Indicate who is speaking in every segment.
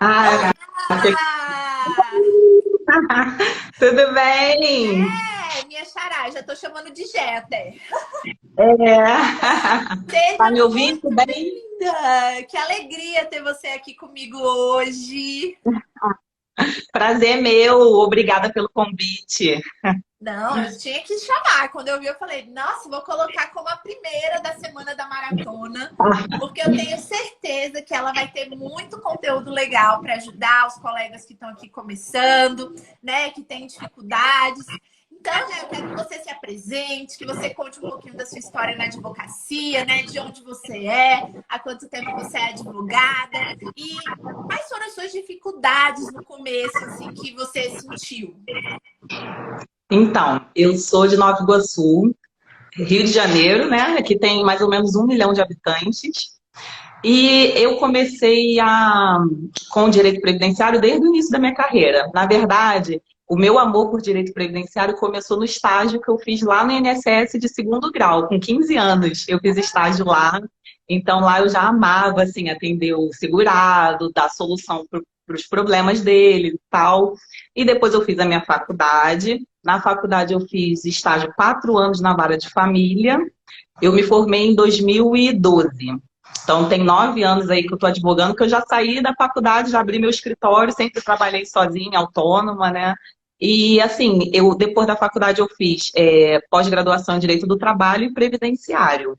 Speaker 1: Ah, tudo bem?
Speaker 2: Minha xará, já tô chamando de Gé até.
Speaker 1: É. Tá
Speaker 2: Seja
Speaker 1: me ouvindo
Speaker 2: muito
Speaker 1: bem?
Speaker 2: bem-vinda! Que alegria ter você aqui comigo hoje.
Speaker 1: Prazer meu, obrigada pelo convite.
Speaker 2: Não, eu tinha que chamar. Quando eu vi, eu falei, nossa, vou colocar como a primeira da semana da maratona, porque eu tenho certeza que ela vai ter muito conteúdo legal para ajudar os colegas que estão aqui começando, né, que têm dificuldades. Então, né, eu quero que você se apresente, que você conte um pouquinho da sua história na advocacia, né, de onde você é, há quanto tempo você é advogada e quais foram as suas dificuldades no começo, assim, que você sentiu.
Speaker 1: Então, eu sou de Nova Iguaçu, Rio de Janeiro, né? Que tem mais ou menos 1 milhão de habitantes. E eu comecei com o direito previdenciário desde o início da minha carreira. Na verdade, o meu amor por direito previdenciário começou no estágio que eu fiz lá no INSS de segundo grau, com 15 anos. Eu fiz estágio lá, então lá eu já amava assim, atender o segurado, dar solução para os problemas dele e tal. E depois eu fiz a minha faculdade. Na faculdade eu fiz estágio 4 anos na vara de família. Eu me formei em 2012. Então, tem 9 anos aí que eu estou advogando, que eu já saí da faculdade, já abri meu escritório, sempre trabalhei sozinha, autônoma, né? E, assim, eu depois da faculdade eu fiz pós-graduação em Direito do Trabalho e Previdenciário.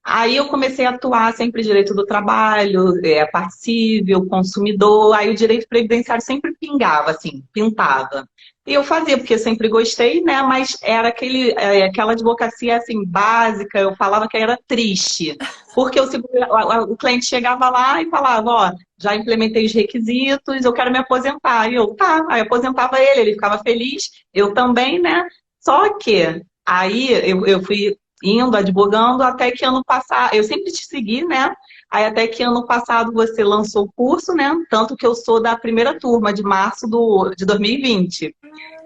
Speaker 1: Aí eu comecei a atuar sempre em direito do trabalho, parte civil, consumidor, aí o direito previdenciário sempre pingava, assim, pintava. E eu fazia, porque eu sempre gostei, né? Mas era aquela advocacia, assim, básica, eu falava que era triste. Porque o cliente chegava lá e falava, ó, já implementei os requisitos, eu quero me aposentar. E eu, tá, aí aposentava ele ficava feliz, eu também, né? Só que aí eu fui indo, advogando, até que ano passado, eu sempre te segui, né? Aí até que ano passado você lançou o curso, né? Tanto que eu sou da primeira turma de março de 2020.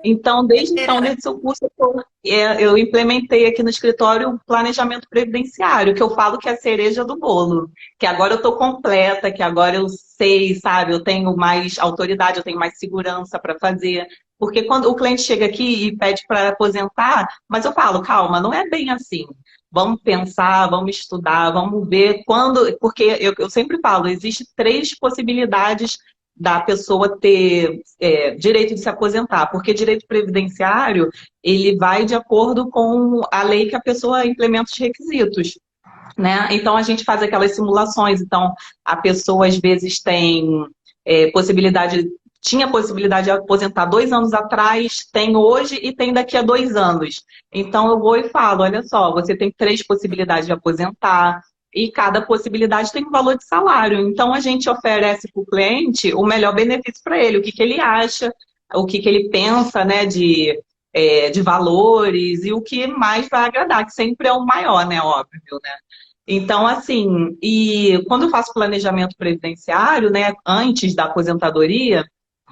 Speaker 1: Então, desde então,
Speaker 2: Veterana.
Speaker 1: nesse seu curso, eu implementei aqui no escritório o planejamento previdenciário, que eu falo que é a cereja do bolo. Que agora eu estou completa, que agora eu sei, sabe? Eu tenho mais autoridade, eu tenho mais segurança para fazer. Porque quando o cliente chega aqui e pede para aposentar, mas eu falo, calma, não é bem assim. Vamos pensar, vamos estudar, vamos ver quando. Porque eu sempre falo, existe 3 possibilidades da pessoa ter direito de se aposentar, porque direito previdenciário ele vai de acordo com a lei que a pessoa implementa os requisitos, né? Então a gente faz aquelas simulações, então a pessoa às vezes tem possibilidade, tinha possibilidade de aposentar 2 anos atrás, tem hoje e tem daqui a 2 anos. Então eu vou e falo, olha só, você tem 3 possibilidades de aposentar, e cada possibilidade tem um valor de salário. Então a gente oferece para o cliente o melhor benefício para ele, o que ele acha, o que ele pensa, né, de valores e o que mais vai agradar, que sempre é o maior, né, óbvio, né? Então, assim, e quando eu faço planejamento previdenciário, né, antes da aposentadoria,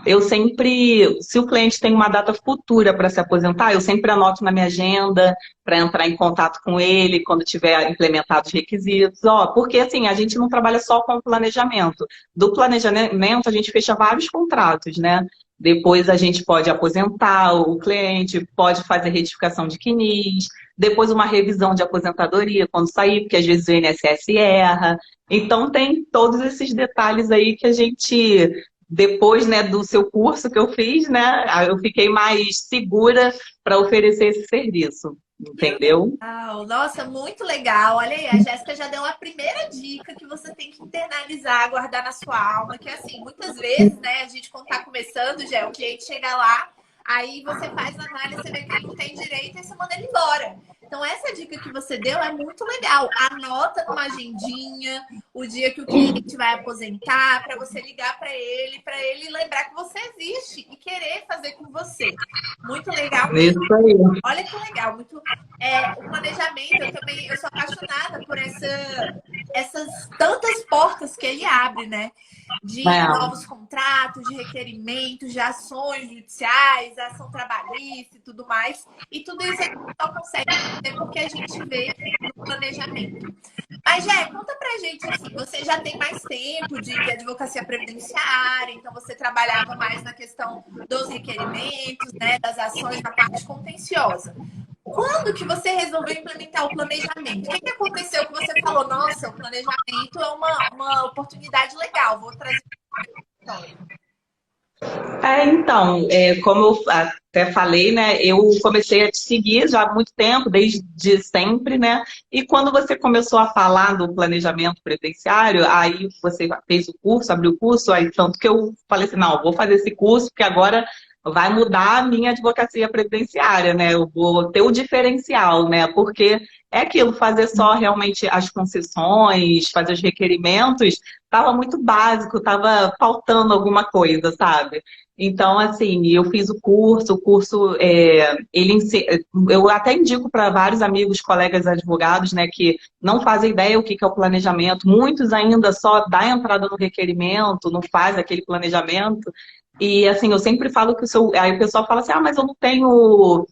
Speaker 1: eu sempre, se o cliente tem uma data futura para se aposentar, eu sempre anoto na minha agenda para entrar em contato com ele quando tiver implementado os requisitos. Ó, porque assim, a gente não trabalha só com o planejamento. Do planejamento, a gente fecha vários contratos, né? Depois a gente pode aposentar o cliente, pode fazer retificação de CNIS, depois uma revisão de aposentadoria quando sair, porque às vezes o INSS erra. Então tem todos esses detalhes aí que a gente, depois, né, do seu curso que eu fiz, né, eu fiquei mais segura para oferecer esse serviço,
Speaker 2: Que
Speaker 1: entendeu?
Speaker 2: legal! Nossa, muito legal. Olha aí, a Jéssica já deu a primeira dica que você tem que internalizar, guardar na sua alma, que é assim, muitas vezes, né, a gente quando tá começando, já o cliente chega lá, aí você faz a análise, você vê que ele não tem direito e você manda ele embora. Então, essa dica que você deu é muito legal. Anota numa agendinha o dia que o cliente vai aposentar, para você ligar para ele lembrar que você existe e querer fazer com você. Muito legal mesmo.
Speaker 1: Isso aí.
Speaker 2: Olha que legal, muito o planejamento. Eu também eu sou apaixonada por essas tantas portas que ele abre, né? De
Speaker 1: É.
Speaker 2: novos contratos, de requerimentos, de ações judiciais, ação trabalhista e tudo mais. E tudo isso a gente só consegue acontecer porque a gente vê no planejamento. Mas, Jé, conta pra gente, assim, você já tem mais tempo de advocacia previdenciária, então você trabalhava mais na questão dos requerimentos, né, das ações na parte contenciosa. Quando que você resolveu implementar o planejamento? O que aconteceu que você falou, nossa, o planejamento é uma oportunidade legal, vou trazer para o escritório?
Speaker 1: Então, como eu até falei, né, eu comecei a te seguir já há muito tempo, desde sempre, né? E quando você começou a falar do planejamento previdenciário, aí você fez o curso, abriu o curso, aí tanto que eu falei assim, não, vou fazer esse curso, porque agora vai mudar a minha advocacia previdenciária, né? Eu vou ter o diferencial, né? Porque é aquilo, fazer só realmente as concessões, fazer os requerimentos, estava muito básico, estava faltando alguma coisa, sabe? Então, assim, eu fiz o curso, eu até indico para vários amigos, colegas advogados, né, que não fazem ideia o que é o planejamento, muitos ainda só dá entrada no requerimento, não faz aquele planejamento, e assim, eu sempre falo que aí o pessoal fala assim, ah, mas eu não tenho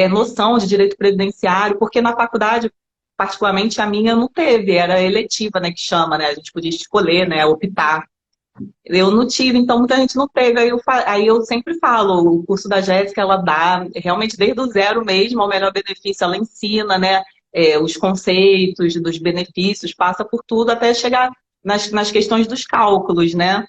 Speaker 1: noção de direito previdenciário, porque na faculdade, particularmente a minha, não teve, era eletiva, né, que chama, né, a gente podia escolher, né, optar. Eu não tive, então muita gente não teve. Aí eu sempre falo, o curso da Jéssica, ela dá realmente desde o zero mesmo, ao melhor benefício, ela ensina, né, os conceitos dos benefícios, passa por tudo até chegar nas questões dos cálculos, né?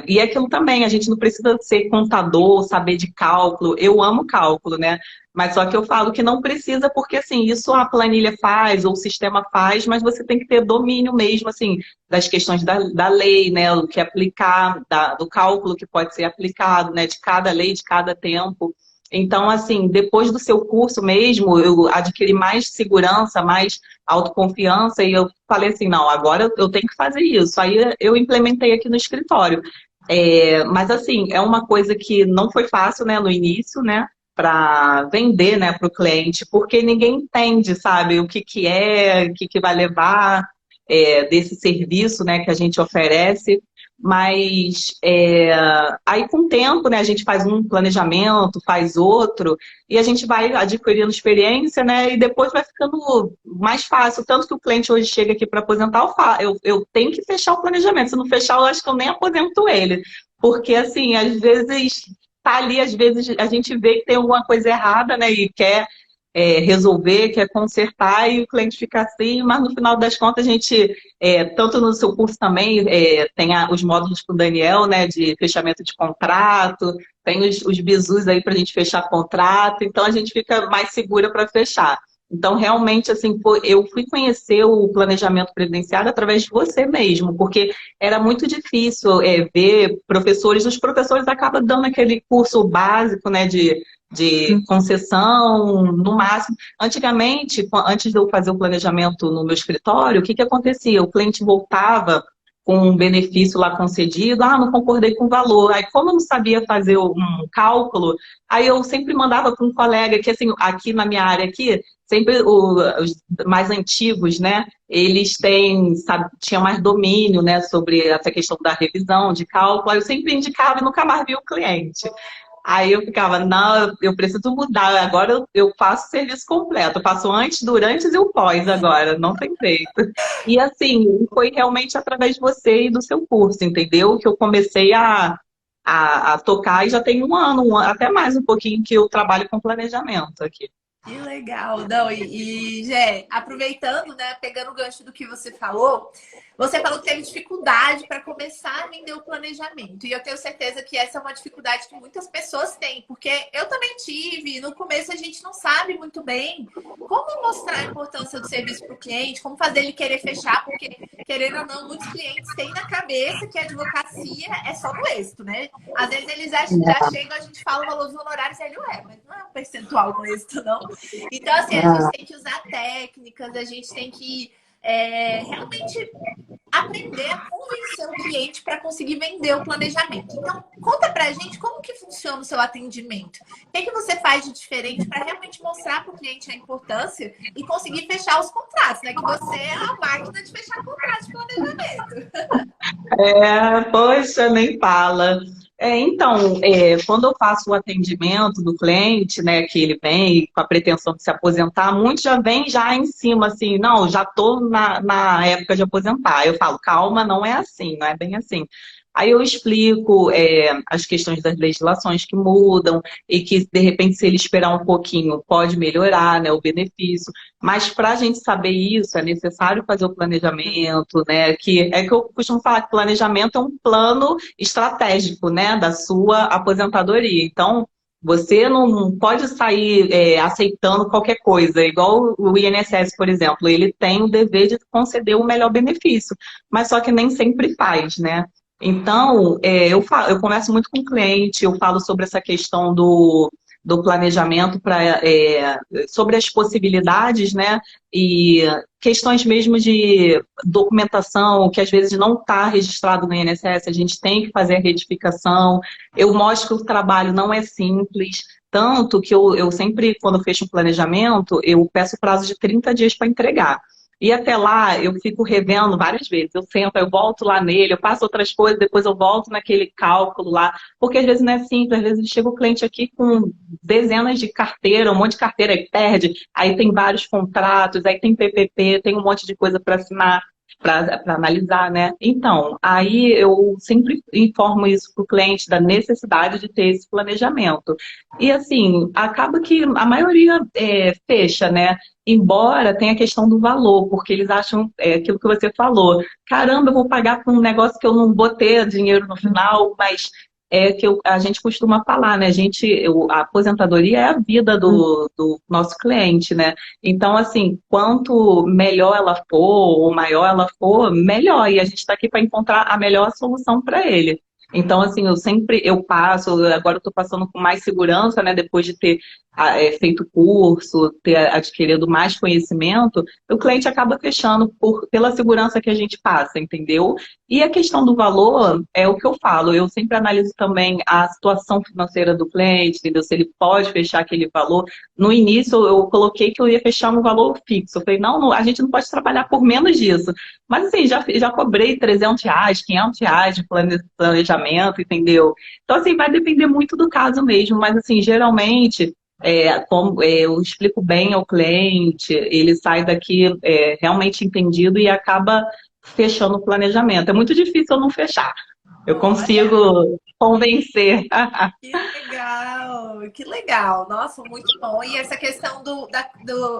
Speaker 1: E aquilo também, a gente não precisa ser contador, saber de cálculo. Eu amo cálculo, né? Mas só que eu falo que não precisa, porque assim, isso a planilha faz, ou o sistema faz, mas você tem que ter domínio mesmo, assim, das questões da lei, né? O que aplicar, do cálculo que pode ser aplicado, né? De cada lei, de cada tempo. Então, assim, depois do seu curso mesmo, eu adquiri mais segurança, mais autoconfiança, e eu falei assim, não, agora eu tenho que fazer isso. Aí eu implementei aqui no escritório. Mas, assim, é uma coisa que não foi fácil, né, no início, né? Para vender, né, para o cliente, porque ninguém entende, sabe, o que que é, o que que vai levar desse serviço, né, que a gente oferece. Mas aí com o tempo, né, a gente faz um planejamento, faz outro, e a gente vai adquirindo experiência, né, e depois vai ficando mais fácil. Tanto que o cliente hoje chega aqui para aposentar, eu tenho que fechar o planejamento. Se não fechar, eu acho que eu nem aposento ele. Porque, assim, às vezes tá ali, às vezes a gente vê que tem alguma coisa errada, né, e quer resolver, quer consertar, e o cliente fica assim, mas no final das contas a gente, tanto no seu curso também, tem os módulos com o Daniel, né, de fechamento de contrato, tem os bizus aí para a gente fechar contrato, então a gente fica mais segura para fechar. Então, realmente, assim, eu fui conhecer o planejamento previdenciário através de você mesmo, porque era muito difícil ver professores, os professores acabam dando aquele curso básico, né, de concessão, no máximo. Antigamente, antes de eu fazer o planejamento no meu escritório, o que que acontecia? O cliente voltava com um benefício lá concedido, ah, não concordei com o valor. Aí, como eu não sabia fazer um cálculo, aí eu sempre mandava para um colega, que assim, aqui na minha área aqui, sempre os mais antigos, né, eles têm, sabe, tinham mais domínio, né, sobre essa questão da revisão, de cálculo, aí eu sempre indicava e nunca mais vi o cliente. Aí eu ficava, não, eu preciso mudar, agora eu faço o serviço completo, eu faço antes, durante e o pós agora, não tem jeito. E assim, foi realmente através de você e do seu curso, entendeu? Que eu comecei a tocar e já tem um ano, até mais um pouquinho que eu trabalho com planejamento aqui.
Speaker 2: Que legal. Não, Jé, aproveitando, né, pegando o gancho do que você falou que teve dificuldade para começar a vender o planejamento. E eu tenho certeza que essa é uma dificuldade que muitas pessoas têm, porque eu também tive. No começo a gente não sabe muito bem como mostrar a importância do serviço para o cliente, como fazer ele querer fechar, porque, querendo ou não, muitos clientes têm na cabeça que a advocacia é só no êxito, né? Às vezes eles já chegam, a gente fala o valor dos honorários e ele, mas não é um percentual no êxito, não. Então, assim, a gente tem que usar técnicas, a gente tem que realmente aprender a convencer o cliente para conseguir vender o planejamento. Então, conta pra gente como que funciona o seu atendimento. O que você faz de diferente para realmente mostrar para o cliente a importância e conseguir fechar os contratos, né? Que você é a máquina de fechar contratos de planejamento.
Speaker 1: Poxa, nem fala. Quando eu faço o atendimento do cliente, né, que ele vem com a pretensão de se aposentar, muitos já vêm já em cima, assim, não, já estou na época de aposentar. Eu falo, calma, não é assim, não é bem assim. Aí eu explico as questões das legislações que mudam e que, de repente, se ele esperar um pouquinho, pode melhorar, né, o benefício. Mas para a gente saber isso, é necessário fazer o planejamento, né? Que é que eu costumo falar que planejamento é um plano estratégico, né, da sua aposentadoria. Então, você não pode sair aceitando qualquer coisa, igual o INSS, por exemplo, ele tem o dever de conceder o melhor benefício, mas só que nem sempre faz, né? Então, eu converso muito com o cliente, eu falo sobre essa questão do planejamento sobre as possibilidades, né? E questões mesmo de documentação, que às vezes não está registrado no INSS, a gente tem que fazer a retificação. Eu mostro que o trabalho não é simples, tanto que eu sempre, quando fecho um planejamento, eu peço prazo de 30 dias para entregar. E até lá eu fico revendo várias vezes. Eu sento, eu volto lá nele, eu faço outras coisas, depois eu volto naquele cálculo lá. Porque às vezes não é simples, às vezes chega o cliente aqui com dezenas de carteira, um monte de carteira e perde. Aí tem vários contratos, aí tem PPP, tem um monte de coisa para assinar, para analisar, né? Então, aí eu sempre informo isso para o cliente da necessidade de ter esse planejamento. E assim, acaba que a maioria fecha, né? Embora tenha a questão do valor, porque eles acham aquilo que você falou. Caramba, eu vou pagar por um negócio que eu não vou ter dinheiro no final, mas é que a gente costuma falar, né? A aposentadoria é a vida do nosso cliente, né? Então, assim, quanto melhor ela for, ou maior ela for, melhor. E a gente está aqui para encontrar a melhor solução para ele. Então, assim, eu passo, agora eu estou passando com mais segurança, né? Depois de ter feito curso, ter adquirido mais conhecimento, o cliente acaba fechando pela segurança que a gente passa, entendeu? E a questão do valor é o que eu falo, eu sempre analiso também a situação financeira do cliente, entendeu? Se ele pode fechar aquele valor. No início eu coloquei que eu ia fechar um valor fixo. Eu falei, não, a gente não pode trabalhar por menos disso. Mas assim, já cobrei R$ 300, R$ 500 de planejamento, entendeu? Então assim, vai depender muito do caso mesmo, mas assim, geralmente eu explico bem ao cliente, ele sai daqui realmente entendido e acaba fechando o planejamento. É muito difícil eu não fechar. Eu
Speaker 2: Olha,
Speaker 1: consigo convencer.
Speaker 2: que legal, que legal. Nossa, muito bom. E essa questão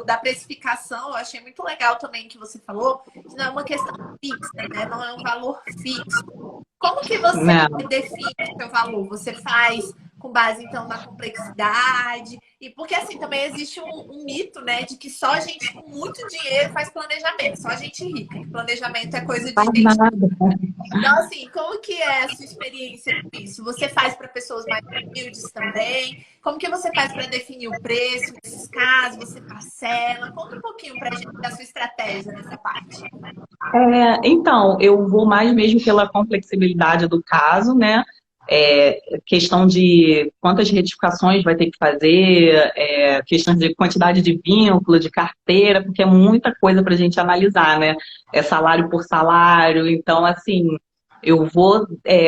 Speaker 2: da precificação, eu achei muito legal também que você falou, que não é uma questão fixa, né? Não é um valor fixo. Como que você
Speaker 1: Não.
Speaker 2: define o seu valor? Você faz com base, então, na complexidade? E porque, assim, também existe um mito, né? De que só gente com muito dinheiro faz planejamento. Só gente rica. Que planejamento é coisa de
Speaker 1: Faz
Speaker 2: gente.
Speaker 1: nada.
Speaker 2: Então, assim, como que é a sua experiência com isso? Você faz para pessoas mais humildes também? Como que você faz para definir o preço nesses casos? Você parcela? Conta um pouquinho para a gente da sua estratégia nessa parte.
Speaker 1: Então, eu vou mais mesmo pela complexibilidade do caso, né? Questão de quantas retificações vai ter que fazer, questão de quantidade de vínculo, de carteira, porque é muita coisa para a gente analisar, né? É salário por salário, então, assim, eu vou.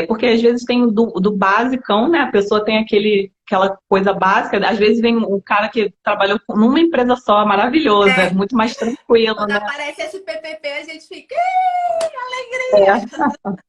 Speaker 1: Porque às vezes tem do basicão, né? A pessoa tem aquela coisa básica, às vezes vem um cara que trabalhou numa empresa só, maravilhoso, é
Speaker 2: É,
Speaker 1: muito mais tranquilo,
Speaker 2: quando
Speaker 1: né?
Speaker 2: aparece esse PPP, a gente fica, alegria!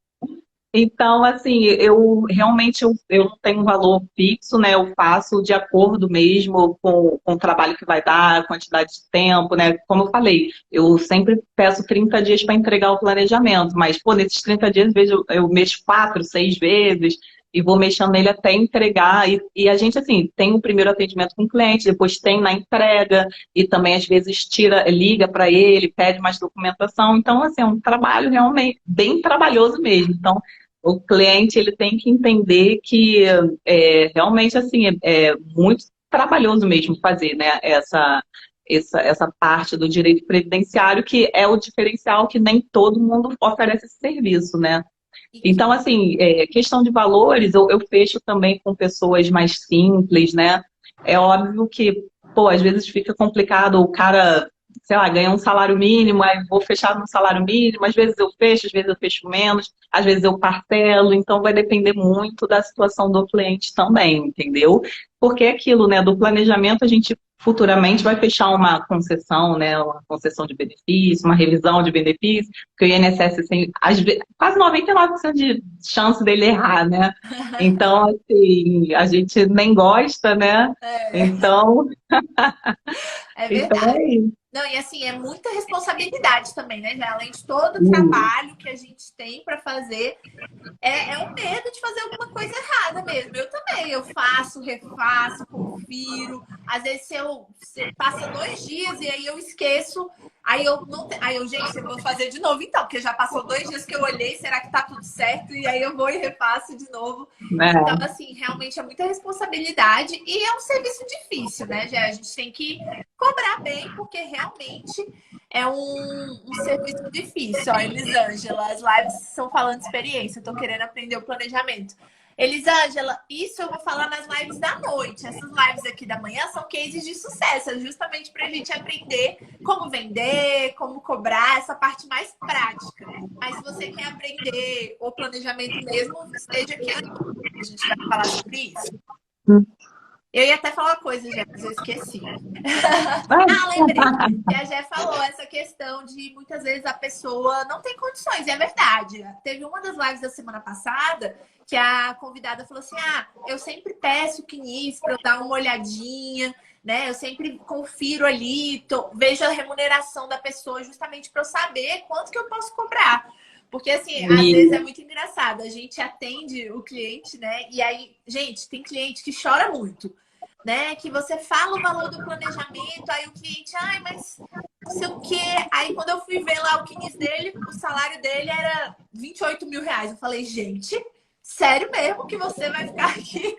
Speaker 1: Então, assim, eu realmente eu não tenho um valor fixo, né? Eu faço de acordo mesmo com o trabalho que vai dar, a quantidade de tempo, né? Como eu falei, eu sempre peço 30 dias para entregar o planejamento, mas, pô, nesses 30 dias eu mexo 4, 6 vezes e vou mexendo nele até entregar. E a gente, assim, tem o primeiro atendimento com o cliente, depois tem na entrega e também, às vezes, liga para ele, pede mais documentação. Então, assim, é um trabalho realmente bem trabalhoso mesmo. Então, o cliente ele tem que entender que realmente assim é muito trabalhoso mesmo fazer, né, essa parte do direito previdenciário, que é o diferencial que nem todo mundo oferece esse serviço, né?
Speaker 2: E que
Speaker 1: Então, assim, questão de valores, eu fecho também com pessoas mais simples, né? É óbvio que, pô, às vezes fica complicado o cara, sei lá, ganha um salário mínimo, aí vou fechar no salário mínimo, às vezes eu fecho menos, às vezes eu parcelo, então vai depender muito da situação do cliente também, entendeu? Porque é aquilo, né, do planejamento a gente futuramente vai fechar uma concessão, né, uma concessão de benefício, uma revisão de benefício, porque o INSS tem quase 99% de chance dele errar, né? Então, assim, a gente nem gosta, né?
Speaker 2: É,
Speaker 1: Então,
Speaker 2: é
Speaker 1: então
Speaker 2: verdade.
Speaker 1: é isso.
Speaker 2: Não, e assim, é muita responsabilidade também, né? Já além de todo o trabalho que a gente tem para fazer, é o medo de fazer alguma coisa errada mesmo. Eu também, eu faço, refaço, confiro. Às vezes se passa 2 dias e aí eu esqueço. Aí eu não aí eu, gente, eu vou fazer de novo então, porque já passou 2 dias que eu olhei, será que tá tudo certo? E aí eu vou e refaço de novo. Então,
Speaker 1: Né?
Speaker 2: assim, realmente é muita responsabilidade e é um serviço difícil, né, Gé? A gente tem que cobrar bem, porque realmente é um serviço difícil. Ó, Elisângela, as lives estão falando de experiência. Eu tô querendo aprender o planejamento. Elisângela, isso eu vou falar nas lives da noite. Essas lives aqui da manhã são cases de sucesso, é justamente para a gente aprender como vender, como cobrar, essa parte mais prática. Mas se você quer aprender o planejamento mesmo, esteja aqui. A gente vai falar sobre isso. Eu ia até falar uma coisa, Jé, mas eu esqueci. Ah, lembrei. Que a Jé falou essa questão de muitas vezes a pessoa não tem condições. E é verdade. Teve uma das lives da semana passada que a convidada falou assim: ah, eu sempre peço o CNIS para eu dar uma olhadinha, né? Eu sempre confiro ali, vejo a remuneração da pessoa justamente para eu saber quanto que eu posso cobrar. Porque, assim, às vezes é muito engraçado. A gente atende o cliente, né? E aí, gente, tem cliente que chora muito, né? Que você fala o valor do planejamento, aí o cliente, ai, mas não sei o quê. Aí quando eu fui ver lá o CNIS dele, o salário dele era 28 mil reais. Eu falei, gente, sério mesmo que você vai ficar aqui?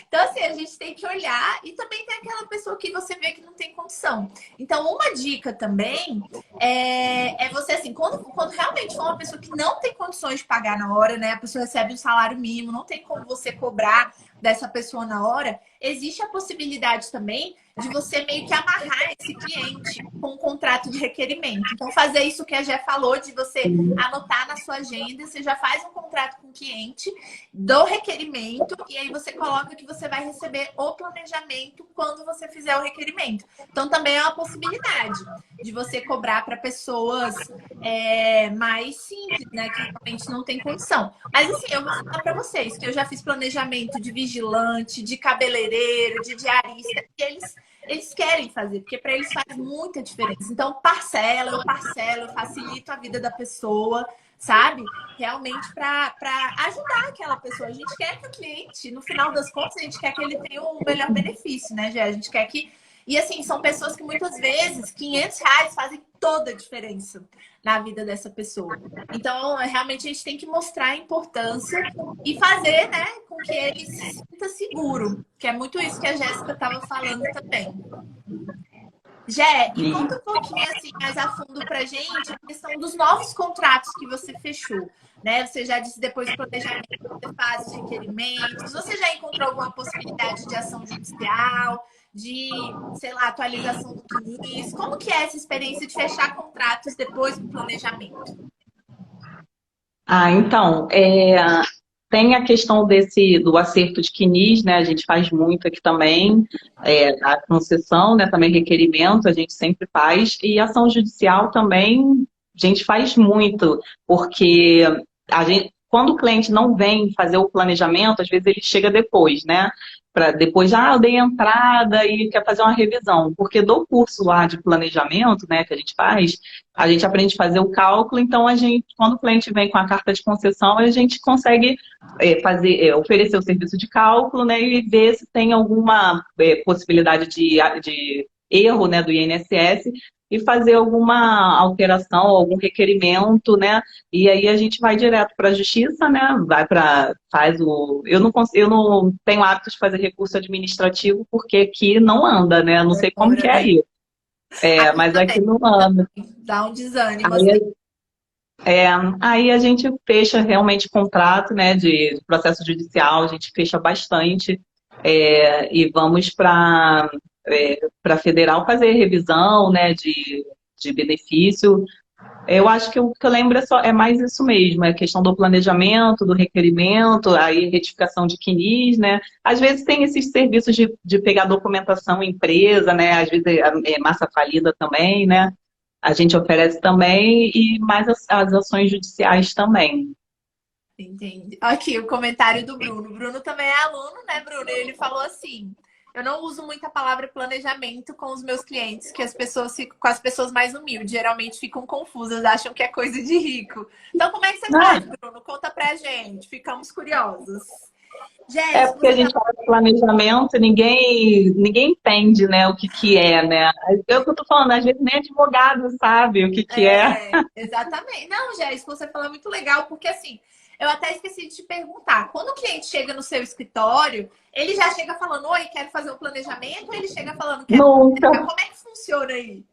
Speaker 2: Então, assim, a gente tem que olhar e também tem aquela pessoa que você vê que não tem condição. Então, uma dica também é você, assim, quando realmente for uma pessoa que não tem condições de pagar na hora, né? A pessoa recebe um salário mínimo, não tem como você cobrar dessa pessoa na hora, existe a possibilidade também de você meio que amarrar esse cliente com um contrato de requerimento. Então, fazer isso que a Jé falou, de você anotar na sua agenda, você já faz um contrato com o cliente do requerimento e aí você coloca que você vai receber o planejamento quando você fizer o requerimento. Então, também é uma possibilidade de você cobrar para pessoas mais simples, né? Que realmente não tem condição. Mas, assim, eu vou falar para vocês que eu já fiz planejamento de vigilante, de cabeleireiro, de diarista, e eles querem fazer, porque para eles faz muita diferença. Então, eu parcelo, eu facilito a vida da pessoa, sabe? Realmente para ajudar aquela pessoa. A gente quer que o cliente, no final das contas, a gente quer que ele tenha o melhor benefício, né, Gé? A gente quer que. E assim, são pessoas que muitas vezes R$ 500 fazem toda a diferença na vida dessa pessoa. Então, realmente, a gente tem que mostrar a importância e fazer, né, com que ele se sinta seguro, que é muito isso que a Jéssica estava falando também. Jé, e conta um pouquinho assim mais a fundo pra gente a questão dos novos contratos que você fechou, né? Você já disse depois do planejamento, você faz os requerimentos, você já encontrou alguma possibilidade de ação judicial, de, sei lá, atualização do CNIS? Como que é essa experiência de fechar contratos depois do planejamento?
Speaker 1: Ah, então, tem a questão do acerto de CNIS, né? A gente faz muito aqui também, a concessão, né? Também requerimento, a gente sempre faz, e ação judicial também a gente faz muito, porque quando o cliente não vem fazer o planejamento, às vezes ele chega depois, né? Para depois, eu dei entrada e quer fazer uma revisão, porque do curso lá de planejamento, né, que a gente aprende a fazer o cálculo, então quando o cliente vem com a carta de concessão, a gente consegue oferecer o serviço de cálculo, né, e ver se tem alguma possibilidade de erro, né, do INSS e fazer alguma alteração, algum requerimento, né? E aí a gente vai direto para a justiça, né? Eu não tenho hábito de fazer recurso administrativo porque aqui não anda, né? Não sei como que é aí.
Speaker 2: Aqui
Speaker 1: Mas aqui
Speaker 2: também
Speaker 1: não anda.
Speaker 2: dá um desânimo, assim.
Speaker 1: Aí, aí a gente fecha realmente contrato, né, de processo judicial, a gente fecha bastante e vamos para federal fazer revisão, né, de benefício. Eu acho que o que eu lembro é mais isso mesmo, é a questão do planejamento, do requerimento, aí retificação de CNIS, né? Às vezes tem esses serviços de pegar documentação em empresa, né? Às vezes é massa falida também, né? A gente oferece também e mais as ações judiciais também.
Speaker 2: Entendi. Aqui o comentário do Bruno. O Bruno também é aluno, né, Bruno? E ele falou assim: eu não uso muito a palavra planejamento com os meus clientes, que as pessoas ficam com as pessoas mais humildes, geralmente ficam confusas, acham que é coisa de rico. Então, como é que você faz, Bruno? Conta pra gente, ficamos curiosos.
Speaker 1: É
Speaker 2: Jéssica,
Speaker 1: porque a
Speaker 2: você
Speaker 1: gente fala de planejamento, ninguém entende, né, o que é, né? Eu que eu tô falando, às vezes nem advogado sabe o que é.
Speaker 2: exatamente. Não, Jéssica, você falou muito legal, porque assim, eu até esqueci de te perguntar. Quando o cliente chega no seu escritório, ele já chega falando, oi, quero fazer um planejamento, ou ele chega falando, quero
Speaker 1: Nunca.
Speaker 2: planejar? Como é que funciona aí?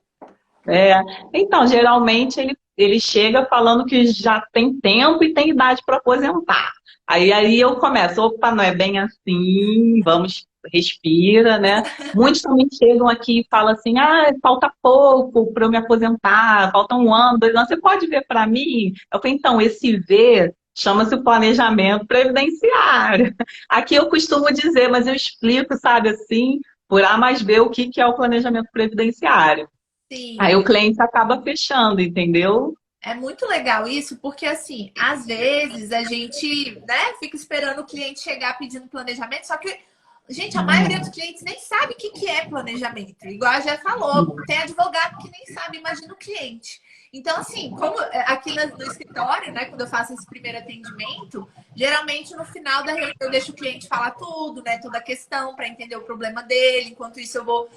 Speaker 1: É. Então, geralmente ele chega falando que já tem tempo e tem idade para aposentar. Aí eu começo, opa, não é bem assim, vamos, respira, né? Muitos também chegam aqui e falam assim, ah, falta pouco para eu me aposentar, falta um ano, 2 anos, você pode ver para mim? Eu falei, então, esse ver chama-se planejamento previdenciário. Aqui eu costumo dizer, mas eu explico, sabe, assim, por A mais B, o que é o planejamento previdenciário. Aí
Speaker 2: Sim.
Speaker 1: o cliente acaba fechando, entendeu?
Speaker 2: É muito legal isso, porque assim, às vezes a gente, né, fica esperando o cliente chegar pedindo planejamento, só que, gente, a maioria dos clientes nem sabe o que que é planejamento. Igual a já falou, tem advogado que nem sabe, imagina o cliente. Então, assim, como aqui no escritório, né, quando eu faço esse primeiro atendimento, geralmente no final da reunião eu deixo o cliente falar tudo, né, toda a questão para entender o problema dele. Enquanto isso, eu vou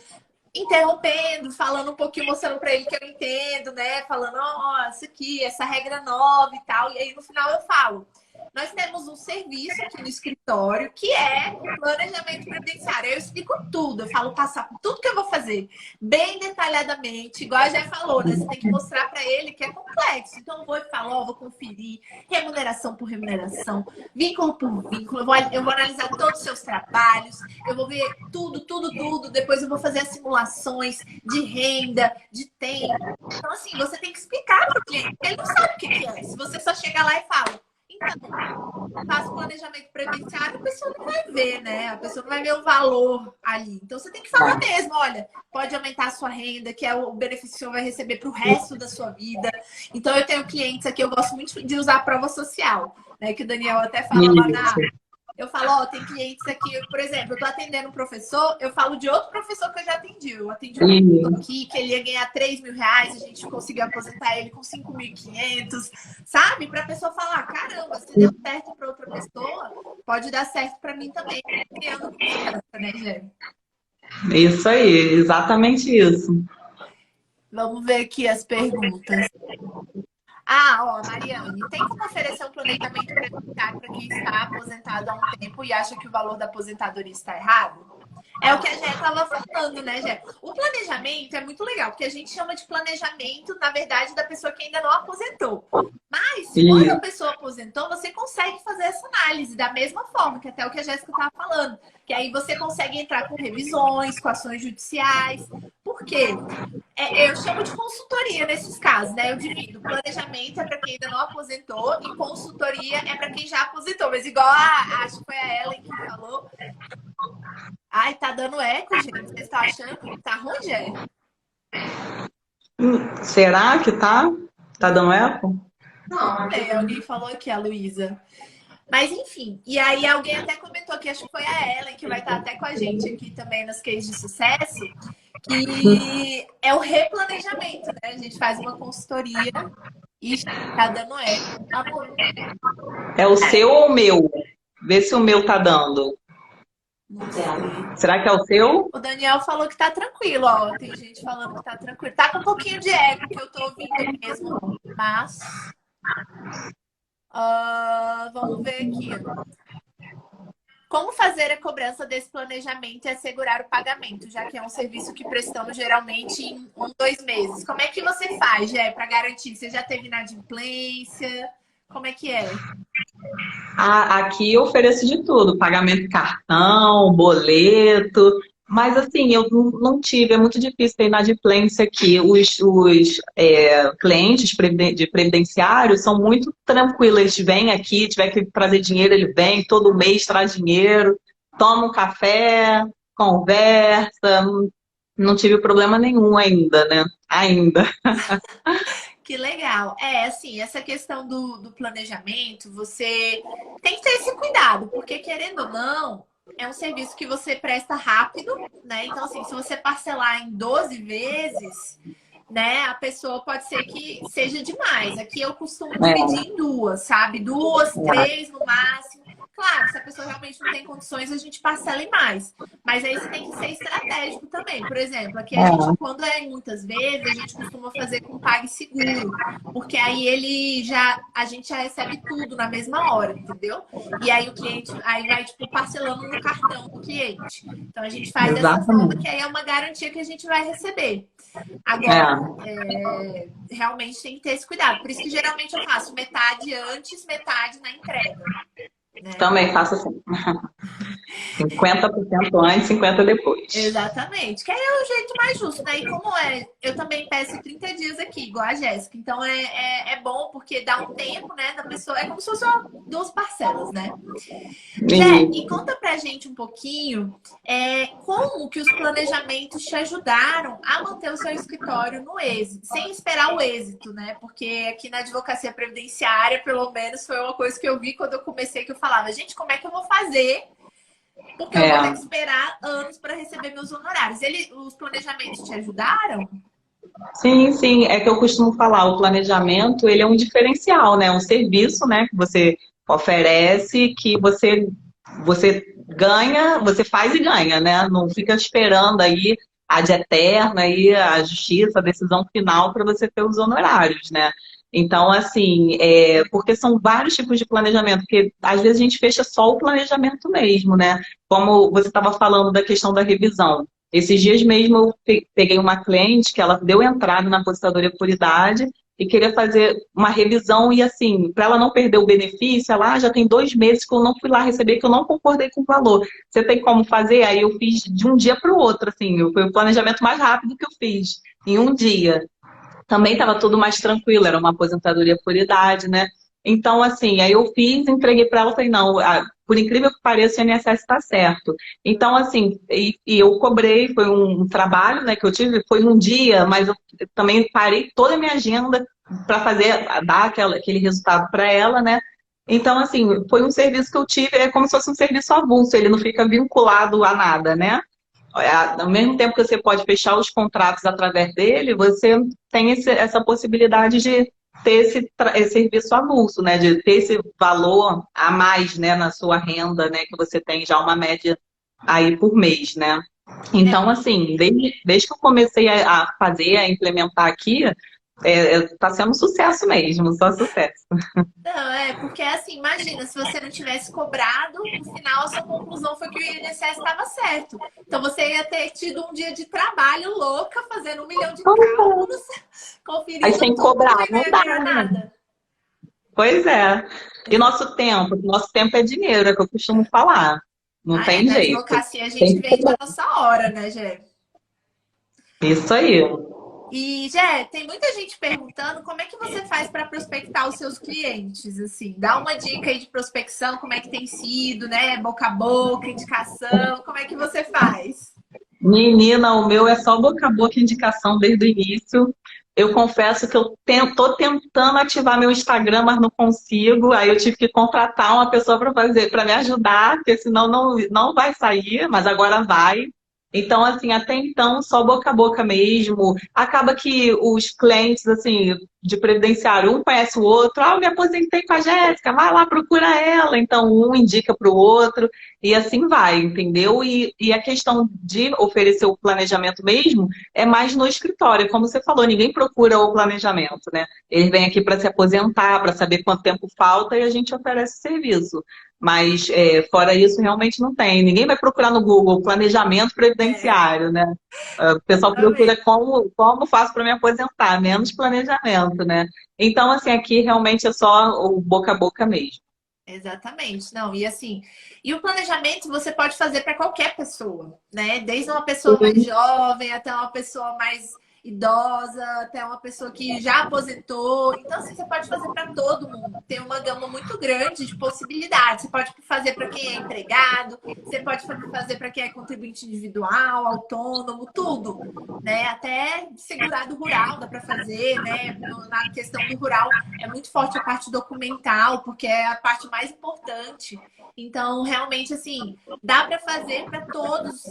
Speaker 2: interrompendo, falando um pouquinho, mostrando para ele que eu entendo, né? Falando, ó, isso aqui, essa regra nova e tal. E aí no final eu falo: nós temos um serviço aqui no escritório que é o planejamento previdenciário. Eu explico tudo, eu falo passar por tudo que eu vou fazer, bem detalhadamente, igual a já falou, né? Você tem que mostrar para ele que é complexo. Então eu vou e falo, ó, vou conferir remuneração por remuneração, vínculo por vínculo, eu vou analisar todos os seus trabalhos, eu vou ver tudo, tudo, tudo. Depois eu vou fazer as simulações de renda, de tempo. Então, assim, você tem que explicar para o cliente, porque ele não sabe o que é. Se você só chega lá e fala, então, faço planejamento previdenciário, a pessoa não vai ver, né? A pessoa não vai ver o valor ali. Então, você tem que falar mesmo, olha, pode aumentar a sua renda, que é o benefício que o senhor vai receber para o resto da sua vida. Então, eu tenho clientes aqui, eu gosto muito de usar a prova social, né? Que o Daniel até fala lá na... Eu falo, ó, tem clientes aqui, por exemplo, eu tô atendendo um professor, eu falo de outro professor que eu já atendi. Eu atendi um professor aqui que ele ia ganhar 3 mil reais, a gente conseguiu aposentar ele com 5.500, sabe? Pra pessoa falar, caramba, se deu certo pra outra pessoa, pode dar certo pra mim também. Criando confiança, né, Gê?
Speaker 1: Isso aí, exatamente isso.
Speaker 2: Vamos ver aqui as perguntas. Ah, ó, Mariane, tem como oferecer um planejamento previdenciário para quem está aposentado há um tempo e acha que o valor da aposentadoria está errado? É o que a Jé estava falando, né, Jé? O planejamento é muito legal, porque a gente chama de planejamento, na verdade, da pessoa que ainda não aposentou. Mas, quando a pessoa aposentou, você consegue fazer essa análise da mesma forma, que até o que a Jéssica estava falando. Que aí você consegue entrar com revisões, com ações judiciais. Por quê? Eu chamo de consultoria nesses casos, né? Eu divido. Planejamento é para quem ainda não aposentou e consultoria é para quem já aposentou. Mas igual acho que foi a Ellen que falou. Ai, tá dando eco, gente. Vocês estão achando que tá ruim, Jé?
Speaker 1: Será que tá? Tá dando eco?
Speaker 2: Não sei, alguém falou aqui, a Luísa. Mas enfim, e aí alguém até comentou aqui, acho que foi a Ellen, que vai estar até com a gente aqui também nos cases de sucesso, que é o replanejamento, né? A gente faz uma consultoria e tá dando eco. Amor.
Speaker 1: É o seu ou o meu? Vê se o meu tá dando.
Speaker 2: Não sei.
Speaker 1: Será que é o seu?
Speaker 2: O Daniel falou que tá tranquilo, ó. Tem gente falando que tá tranquilo. Tá com um pouquinho de eco que eu tô ouvindo mesmo, mas vamos ver aqui. Como fazer a cobrança desse planejamento e assegurar o pagamento, já que é um serviço que prestamos geralmente em 2 meses? Como é que você faz, Jé, para garantir? Você já teve inadimplência? Como é que é?
Speaker 1: Aqui eu ofereço de tudo, pagamento cartão, boleto. Mas assim, eu não tive, é muito difícil ter inadimplência aqui. Os clientes de previdenciário são muito tranquilos, eles vêm aqui, tiver que trazer dinheiro, ele vem, todo mês traz dinheiro, toma um café, conversa, não tive problema nenhum ainda, né? Ainda.
Speaker 2: Que legal. É, assim, essa questão do planejamento, você tem que ter esse cuidado, porque querendo ou não, é um serviço que você presta rápido, né? Então, assim, se você parcelar em 12 vezes, né, a pessoa pode ser que seja demais. Aqui eu costumo
Speaker 1: É,
Speaker 2: dividir em duas, sabe? Duas,
Speaker 1: é,
Speaker 2: três no máximo. Claro, se a pessoa realmente não tem condições, a gente parcela em mais. Mas aí você tem que ser estratégico também. Por exemplo, aqui a gente,
Speaker 1: é,
Speaker 2: quando é em muitas vezes, a gente costuma fazer com PagSeguro, porque aí ele já, a gente já recebe tudo na mesma hora, entendeu? E aí o cliente, aí vai tipo parcelando no cartão do cliente. Então a gente faz dessa forma que
Speaker 1: exatamente.
Speaker 2: aí é uma garantia que a gente vai receber. Agora,
Speaker 1: É.
Speaker 2: realmente tem que ter esse cuidado. Por isso que geralmente eu faço metade antes, metade na entrega, né?
Speaker 1: Também faço assim. 50% antes, 50% depois.
Speaker 2: Exatamente. Que aí é o jeito mais justo, né? E como é, eu também peço 30 dias aqui, igual a Jéssica. Então é bom porque dá um tempo, né, da pessoa. É como se fosse duas parcelas, né? Jé, e
Speaker 1: E,
Speaker 2: conta pra gente um pouquinho como que os planejamentos te ajudaram a manter o seu escritório no êxito, sem esperar o êxito, né? Porque aqui na advocacia previdenciária, pelo menos, foi uma coisa que eu vi quando eu comecei, que eu falava, gente, como é que eu vou fazer? Porque eu vou ter que
Speaker 1: é,
Speaker 2: esperar anos para receber meus honorários. Os planejamentos te ajudaram?
Speaker 1: sim, sim, é que eu costumo falar, o planejamento, ele é um diferencial, né? Um serviço, né, que você oferece, que você ganha, você faz e ganha, né? Não fica esperando aí a de eterna aí a justiça, a decisão final para você ter os honorários, né? Então, assim, porque são vários tipos de planejamento, porque às vezes a gente fecha só o planejamento mesmo, né? Como você estava falando da questão da revisão. Esses dias mesmo eu peguei uma cliente que ela deu entrada na aposentadoria por idade e queria fazer uma revisão e assim, para ela não perder o benefício, ela já tem 2 meses que eu não fui lá receber, que eu não concordei com o valor. Você tem como fazer? Aí eu fiz de um dia para o outro, assim, foi o planejamento mais rápido que eu fiz, em um dia. Também estava tudo mais tranquilo, era uma aposentadoria por idade, né? Então, assim, aí eu fiz, entreguei para ela, falei, não, por incrível que pareça, o INSS está certo. Então, assim, e eu cobrei, foi um trabalho, né, que eu tive, foi um dia, mas eu também parei toda a minha agenda para fazer, dar aquele resultado para ela, né? Então, assim, foi um serviço que eu tive, é como se fosse um serviço avulso, ele não fica vinculado a nada, né? Ao mesmo tempo que você pode fechar os contratos através dele, você tem essa possibilidade de ter esse serviço avulso, né? De ter esse valor a mais, né, na sua renda, né? Que você tem já uma média aí por mês, né? Então,
Speaker 2: É.
Speaker 1: assim, desde que eu comecei a fazer, a implementar aqui, tá sendo um sucesso mesmo, só sucesso.
Speaker 2: Não, porque assim, imagina, se você não tivesse cobrado, no final a sua conclusão foi que o INSS estava certo. Então você ia ter tido um dia de trabalho louca, fazendo 1 milhão de cálculos,
Speaker 1: Aí
Speaker 2: conferindo
Speaker 1: sem
Speaker 2: tudo
Speaker 1: cobrar,
Speaker 2: e não
Speaker 1: não
Speaker 2: ia
Speaker 1: dá,
Speaker 2: ganhar
Speaker 1: né?
Speaker 2: nada.
Speaker 1: Pois é. E nosso tempo é dinheiro, é o que eu costumo falar. Não
Speaker 2: Ah,
Speaker 1: tem
Speaker 2: na
Speaker 1: jeito.
Speaker 2: advocacia a
Speaker 1: Tem
Speaker 2: gente
Speaker 1: que
Speaker 2: vende a
Speaker 1: cobrar.
Speaker 2: nossa hora, né, Gé?
Speaker 1: Isso aí.
Speaker 2: E, Jé, tem muita gente perguntando como é que você faz para prospectar os seus clientes, assim. Dá uma dica aí de prospecção, como é que tem sido, né? Boca a boca, indicação, como é que você faz?
Speaker 1: Menina, o meu é só boca a boca indicação desde o início. Eu confesso que eu tô tentando ativar meu Instagram, mas não consigo. Aí eu tive que contratar uma pessoa para fazer, para me ajudar, porque senão não vai sair, mas agora vai. Então, assim, até então, só boca a boca mesmo. Acaba que os clientes, assim, de previdenciário, um conhece o outro. Ah, eu me aposentei com a Jéssica, vai lá, procura ela. Então, um indica para o outro. E assim vai, entendeu? E a questão de oferecer o planejamento mesmo é mais no escritório. Como você falou, ninguém procura o planejamento, né? Eles vêm aqui para se aposentar, para saber quanto tempo falta e a gente oferece o serviço. Mas fora isso, realmente não tem. Ninguém vai procurar no Google planejamento
Speaker 2: É,
Speaker 1: previdenciário, né? O pessoal procura
Speaker 2: exatamente.
Speaker 1: como faço para me aposentar, menos planejamento, né? Então, assim, aqui realmente é só o boca a boca mesmo.
Speaker 2: Exatamente. Não, e assim, e o planejamento você pode fazer para qualquer pessoa, né? Desde uma pessoa mais jovem até uma pessoa mais idosa, até uma pessoa que já aposentou. Então, assim, você pode fazer para todo mundo. Tem uma gama muito grande de possibilidades. Você pode fazer para quem é empregado, você pode fazer para quem é contribuinte individual, autônomo, tudo, né? Até segurado rural dá para fazer, né? Na questão do rural é muito forte a parte documental, porque é a parte mais importante. Então, realmente, assim, dá para fazer para todos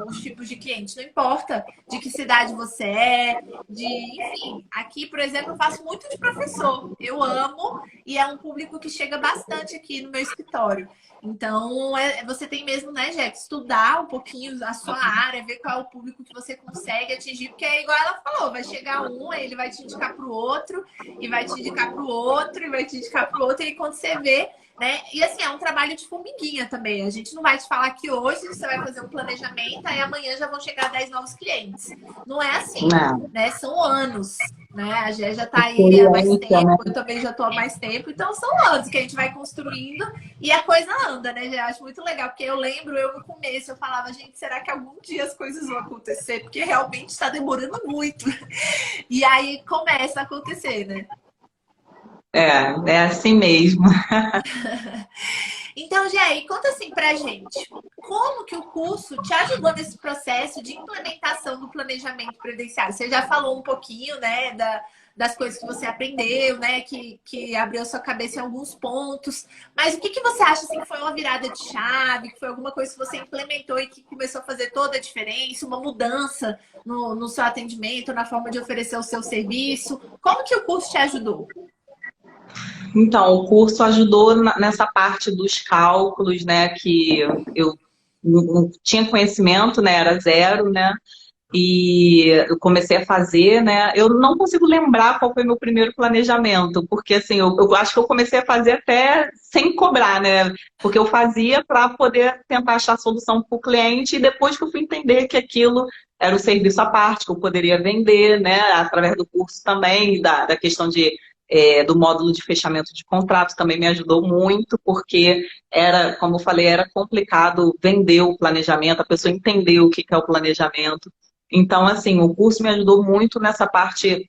Speaker 2: os tipos de clientes. Não importa de que cidade você é, enfim. Aqui, por exemplo, eu faço muito de professor. Eu amo e é um público que chega bastante aqui no meu escritório. Então, você tem mesmo, né, Jack, estudar um pouquinho a sua área, ver qual é o público que você consegue atingir, porque é igual ela falou, vai chegar um, aí ele vai te indicar para o outro, e vai te indicar para o outro, e vai te indicar para o outro, e quando você vê, né? E assim, é um trabalho de formiguinha também. A gente não vai te falar que hoje você vai fazer um planejamento e amanhã já vão chegar 10 novos clientes. Não é assim,
Speaker 1: Não,
Speaker 2: né? São anos, né? A Gé já tá aí há mais
Speaker 1: experiência, né?
Speaker 2: tempo, eu também já tô há mais tempo. Então são anos que a gente vai construindo e a coisa anda, né, Gé? Acho muito legal, porque eu lembro, eu no começo, eu falava, gente, será que algum dia as coisas vão acontecer? Porque realmente está demorando muito. E aí começa a acontecer, né?
Speaker 1: É assim mesmo.
Speaker 2: Então, Jair, conta assim pra gente. Como que o curso te ajudou nesse processo de implementação do planejamento previdenciário? Você já falou um pouquinho, né, das coisas que você aprendeu, né, que abriu a sua cabeça em alguns pontos. Mas o que você acha assim, que foi uma virada de chave, que foi alguma coisa que você implementou e que começou a fazer toda a diferença, uma mudança no seu atendimento, na forma de oferecer o seu serviço? Como que o curso te ajudou?
Speaker 1: Então, o curso ajudou nessa parte dos cálculos, né? Que eu não tinha conhecimento, né? Era zero, né? E eu comecei a fazer, né? Eu não consigo lembrar qual foi meu primeiro planejamento, porque assim, eu acho que eu comecei a fazer até sem cobrar, né? Porque eu fazia para poder tentar achar solução para o cliente, e depois que eu fui entender que aquilo era um serviço à parte, que eu poderia vender, né? Através do curso também, da questão do módulo de fechamento de contratos também me ajudou muito, porque era, como eu falei, era complicado vender o planejamento, a pessoa entender o que é o planejamento. Então, assim, o curso me ajudou muito nessa parte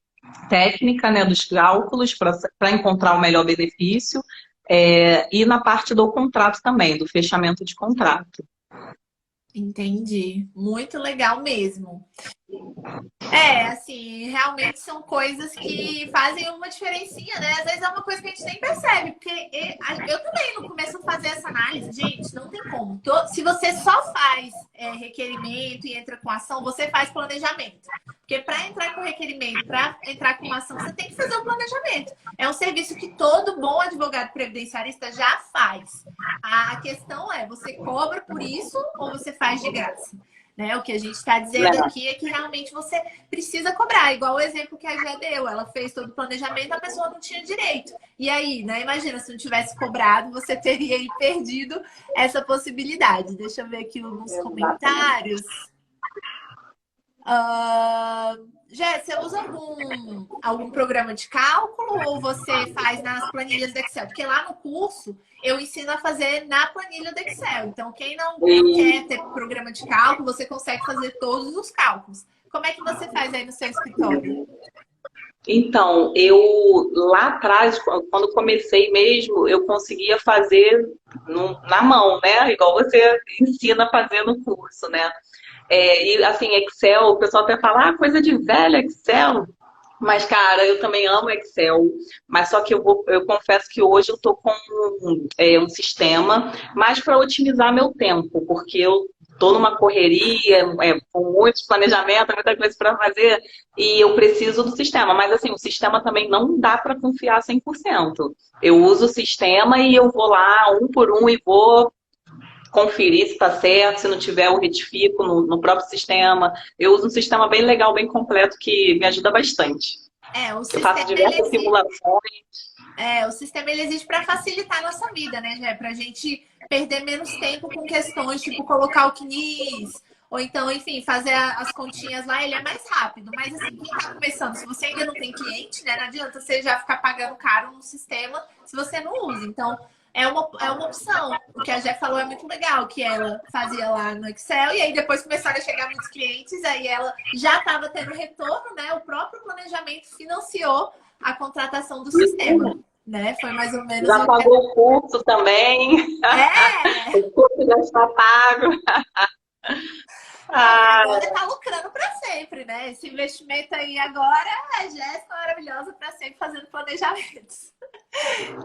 Speaker 1: técnica, né, dos cálculos, para encontrar o melhor benefício, e na parte do contrato também, do fechamento de contrato.
Speaker 2: Entendi. Muito legal mesmo. É, assim, realmente são coisas que fazem uma diferencinha, né? Às vezes é uma coisa que a gente nem percebe, porque eu também no começo fazer essa análise, gente, não tem como. Se você só faz requerimento e entra com ação, você faz planejamento. Porque para entrar com requerimento, para entrar com uma ação, você tem que fazer o planejamento. É um serviço que todo bom advogado previdenciarista já faz. A questão é, você cobra por isso ou você faz de graça? Né? O que a gente está dizendo aqui é que realmente você precisa cobrar, igual o exemplo que a Gé deu. Ela fez todo o planejamento, a pessoa não tinha direito. E aí, né? Imagina, se não tivesse cobrado, você teria aí perdido essa possibilidade. Deixa eu ver aqui nos comentários. Jé, você usa algum programa de cálculo ou você faz nas planilhas do Excel? Porque lá no curso eu ensino a fazer na planilha do Excel. Então, quem não quer ter programa de cálculo, você consegue fazer todos os cálculos. Como é que você faz aí no seu escritório?
Speaker 1: Então, eu lá atrás, quando comecei mesmo, eu conseguia fazer na mão, né? Igual você ensina a fazer no curso, né? E assim, Excel, o pessoal até fala, coisa de velho, Excel. Mas, cara, eu também amo Excel. Mas só que eu confesso que hoje eu tô com um sistema mais para otimizar meu tempo, porque eu tô numa correria, com muitos planejamentos, muita coisa para fazer, e eu preciso do sistema. Mas assim, o sistema também não dá para confiar 100%. Eu uso o sistema e eu vou lá um por um e vou conferir se está certo, se não tiver eu retifico no próprio sistema. Eu uso um sistema bem legal, bem completo, que me ajuda bastante.
Speaker 2: O
Speaker 1: Eu
Speaker 2: sistema
Speaker 1: faço diversas simulações.
Speaker 2: o sistema ele existe para facilitar a nossa vida, né, Jé? Para a gente perder menos tempo com questões tipo colocar o CNIS, ou então, enfim, fazer as continhas lá, ele é mais rápido. Mas assim, quem está começando, se você ainda não tem cliente, né, não adianta você já ficar pagando caro no sistema se você não usa. Então, é uma opção. O que a Jé falou é muito legal, que ela fazia lá no Excel, e aí depois começaram a chegar muitos clientes, aí ela já estava tendo retorno, né? O próprio planejamento financiou a contratação do sistema, né? Foi mais ou menos
Speaker 1: Já
Speaker 2: o que...
Speaker 1: pagou o curso também.
Speaker 2: É!
Speaker 1: O curso já está pago.
Speaker 2: Não, e
Speaker 1: Ah,
Speaker 2: agora tá lucrando para sempre, né? Esse investimento aí agora, a Jéssica maravilhosa para sempre fazendo planejamentos.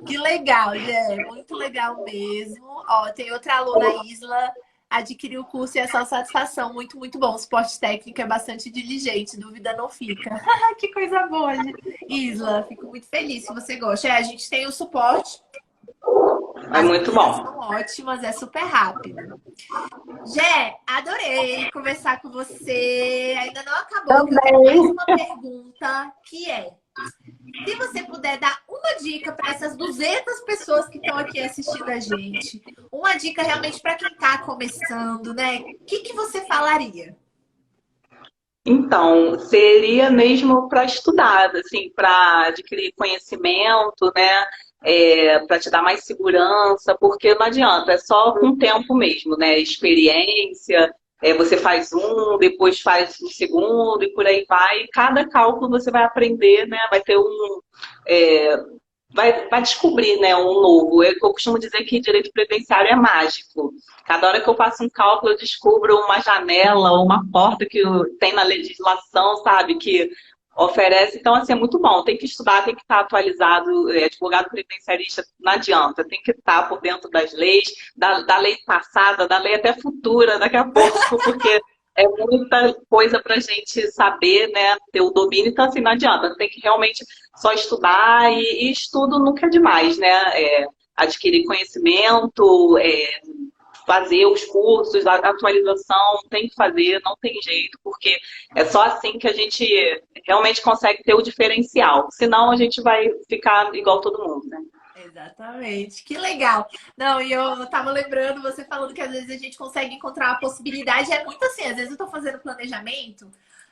Speaker 2: Que legal, Jé. Muito legal mesmo. Ó, tem outra aluna, Isla, adquiriu o curso e é só satisfação. Muito, muito bom. O suporte técnico é bastante diligente, dúvida não fica. Que coisa boa, Isla. Fico muito feliz se você gosta. É, a gente tem o suporte.
Speaker 1: é
Speaker 2: As
Speaker 1: muito
Speaker 2: meninas
Speaker 1: bom.
Speaker 2: são ótimas, é super rápido. Jé, adorei conversar com você. Ainda não acabou, que eu tenho mais
Speaker 1: Também.
Speaker 2: uma pergunta, que é: se você puder dar uma dica para essas 200 pessoas que estão aqui assistindo a gente, uma dica realmente para quem está começando, né? O que que você falaria?
Speaker 1: Então, seria mesmo para estudar, assim, para adquirir conhecimento, né? Para te dar mais segurança, porque não adianta, é só com tempo mesmo, né? Experiência, você faz um, depois faz o segundo e por aí vai. Cada cálculo você vai aprender, né? Vai ter é, vai descobrir, né, um novo. Eu costumo dizer que direito previdenciário é mágico. Cada hora que eu faço um cálculo, eu descubro uma janela ou uma porta que tem na legislação, sabe, que oferece. Então, assim, é muito bom. Tem que estudar, tem que estar atualizado. Advogado previdenciarista não adianta. Tem que estar por dentro das leis, da lei passada, da lei até futura, daqui a pouco, porque é muita coisa para a gente saber, né? Ter o domínio, então assim, não adianta, tem que realmente só estudar e estudo nunca é demais, né? Adquirir conhecimento, fazer os cursos, a atualização, tem que fazer, não tem jeito, porque é só assim que a gente realmente consegue ter o diferencial, senão a gente vai ficar igual todo mundo, né?
Speaker 2: Exatamente, que legal. Não, e eu tava lembrando você falando que às vezes a gente consegue encontrar uma possibilidade, é muito assim, às vezes eu tô fazendo planejamento,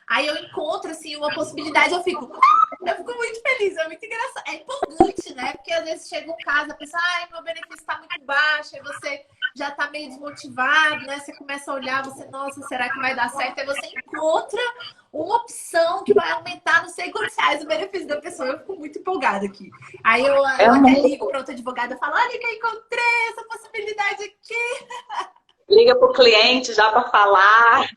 Speaker 2: aí eu encontro assim uma possibilidade, eu fico muito feliz, é muito engraçado, é empolgante, né? Porque às vezes chega um caso, a pessoa, ai, meu benefício tá muito baixo, aí você já tá meio desmotivado, né? Você começa a olhar, você, nossa, será que vai dar certo? Aí você encontra uma opção que vai aumentar não sei quantos reais o benefício da pessoa. Eu fico muito empolgada aqui. Aí eu
Speaker 1: É
Speaker 2: até ligo
Speaker 1: muito.
Speaker 2: para outra advogada e falo, olha que eu encontrei essa possibilidade aqui.
Speaker 1: Liga para o cliente já para falar.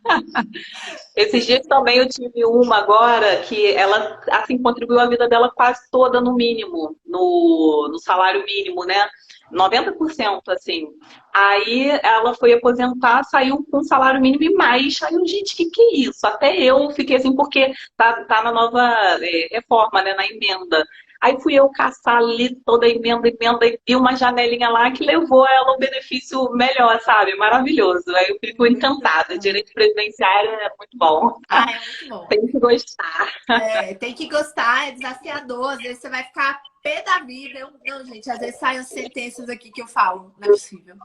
Speaker 1: Esses dias também eu tive uma agora que ela, assim, contribuiu a vida dela quase toda no mínimo, no salário mínimo, né? 90%, assim. Aí ela foi aposentar, saiu com salário mínimo e mais. Aí eu, gente, que é isso? Até eu fiquei assim, porque tá na nova reforma, né? Na emenda. Aí fui eu caçar ali toda a emenda, e vi uma janelinha lá que levou ela ao benefício melhor, sabe? Maravilhoso. Aí eu fico
Speaker 2: Muito
Speaker 1: encantada.
Speaker 2: legal.
Speaker 1: Direito previdenciário é muito bom.
Speaker 2: Ah, é muito bom.
Speaker 1: Tem que gostar.
Speaker 2: É, tem que gostar, é desafiador. Às vezes você vai ficar pé da vida. Não, gente, às vezes saem sentenças aqui que eu falo, não é possível.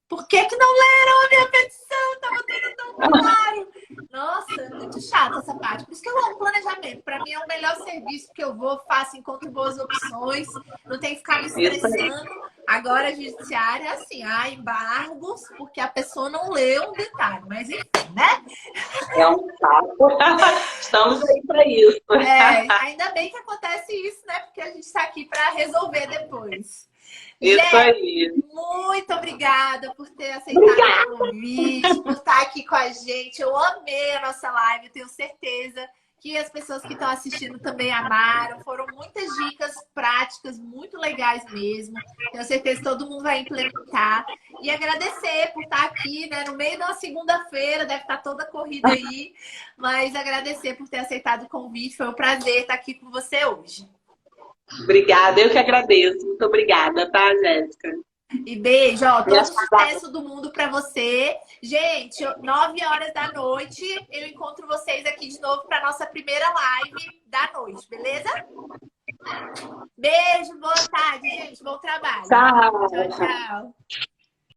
Speaker 2: Por que que não leram a minha petição? Tava tudo tão claro. Nossa, é muito chato essa parte. Por isso que eu amo planejamento. Para mim é o melhor serviço que eu vou, faço, encontro boas opções. Não tem que ficar me
Speaker 1: Isso aí.
Speaker 2: estressando. Agora a judiciária é assim, há embargos porque a pessoa não leu um detalhe. Mas enfim, né?
Speaker 1: É um saco. Estamos aí para isso.
Speaker 2: É, ainda bem que acontece isso, né? Porque a gente está aqui para resolver depois.
Speaker 1: Isso
Speaker 2: Jé,
Speaker 1: aí.
Speaker 2: muito obrigada por ter aceitado
Speaker 1: Obrigada.
Speaker 2: o convite, por estar aqui com a gente. Eu amei a nossa live, eu tenho certeza que as pessoas que estão assistindo também amaram. Foram muitas dicas práticas, muito legais mesmo. Tenho certeza que todo mundo vai implementar. E agradecer por estar aqui, né? No meio de uma segunda-feira, deve estar toda corrida aí. Mas agradecer por ter aceitado o convite. Foi um prazer estar aqui com você hoje.
Speaker 1: Obrigada, eu que agradeço. Muito obrigada, tá, Jéssica?
Speaker 2: E beijo, ó,
Speaker 1: Me
Speaker 2: todo
Speaker 1: ajudar.
Speaker 2: sucesso do mundo pra você. Gente, 9 horas da noite, eu encontro vocês aqui de novo para nossa primeira live da noite, beleza? Beijo, boa tarde, gente, bom trabalho. Tchau,
Speaker 1: Tchau.
Speaker 2: tchau.